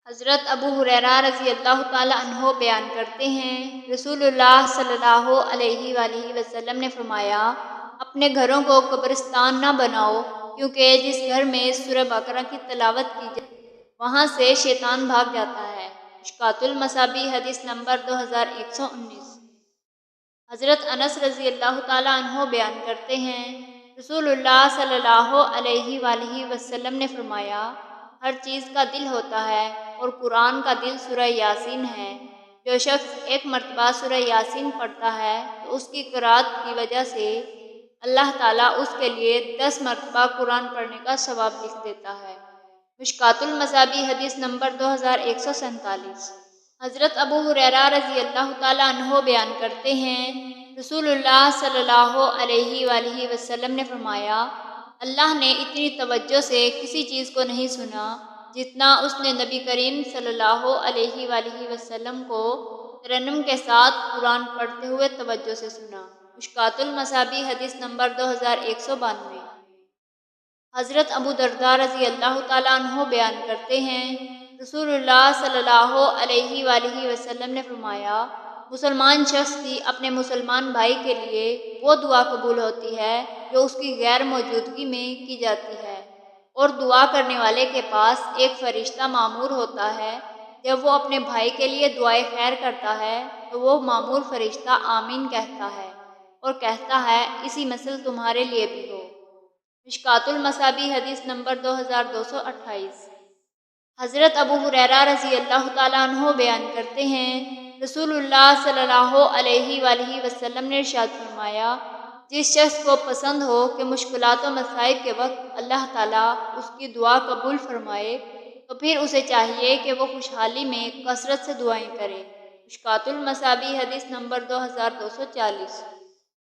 حضرت ابو ہریرہ رضی اللہ تعالیٰ عنہ بیان کرتے ہیں، رسول اللہ صلی اللہ علیہ وآلہ وسلم نے فرمایا، اپنے گھروں کو قبرستان نہ بناؤ، کیونکہ جس گھر میں سورہ بقرہ کی تلاوت کی جائے وہاں سے شیطان بھاگ جاتا ہے۔ مشکوٰۃ المصابیح حدیث نمبر 2119۔ حضرت انس رضی اللہ تعالیٰ عنہ بیان کرتے ہیں، رسول اللہ صلی اللہ علیہ وآلہ وسلم نے فرمایا، ہر چیز کا دل ہوتا ہے اور قرآن کا دل سورہ یاسین ہے۔ جو شخص ایک مرتبہ سورہ یاسین پڑھتا ہے تو اس کی قرأت کی وجہ سے اللہ تعالیٰ اس کے لیے 10 مرتبہ قرآن پڑھنے کا ثواب لکھ دیتا ہے۔ مشکوٰۃ المصابیح حدیث نمبر 2147۔ حضرت ابو ہریرہ رضی اللہ تعالیٰ عنہ بیان کرتے ہیں، رسول اللہ صلی اللہ علیہ وآلہ وسلم نے فرمایا، اللہ نے اتنی توجہ سے کسی چیز کو نہیں سنا جتنا اس نے نبی کریم صلی اللہ علیہ وآلہ وسلم کو ترنم کے ساتھ قرآن پڑھتے ہوئے توجہ سے سنا۔ مشکوٰۃ المصابیح حدیث نمبر 2192۔ حضرت ابو درداء رضی اللہ تعالیٰ عنہ بیان کرتے ہیں، رسول اللہ صلی اللہ علیہ وآلہ وسلم نے فرمایا، مسلمان شخص کی اپنے مسلمان بھائی کے لیے وہ دعا قبول ہوتی ہے جو اس کی غیر موجودگی میں کی جاتی ہے، اور دعا کرنے والے کے پاس ایک فرشتہ مامور ہوتا ہے۔ جب وہ اپنے بھائی کے لیے دعائے خیر کرتا ہے تو وہ مامور فرشتہ آمین کہتا ہے اور کہتا ہے، اسی مثل تمہارے لیے بھی ہو۔ مشکوٰۃ المصابیح حدیث نمبر 2228۔ حضرت ابو ہریرہ رضی اللہ تعالیٰ عنہ بیان کرتے ہیں، رسول اللہ صلی اللہ علیہ وآلہ وسلم نے ارشاد فرمایا، جس شخص کو پسند ہو کہ مشکلات و مصائب کے وقت اللہ تعالیٰ اس کی دعا قبول فرمائے تو پھر اسے چاہیے کہ وہ خوشحالی میں کثرت سے دعائیں کرے۔ مشکوٰۃ المصابیح حدیث نمبر 2240۔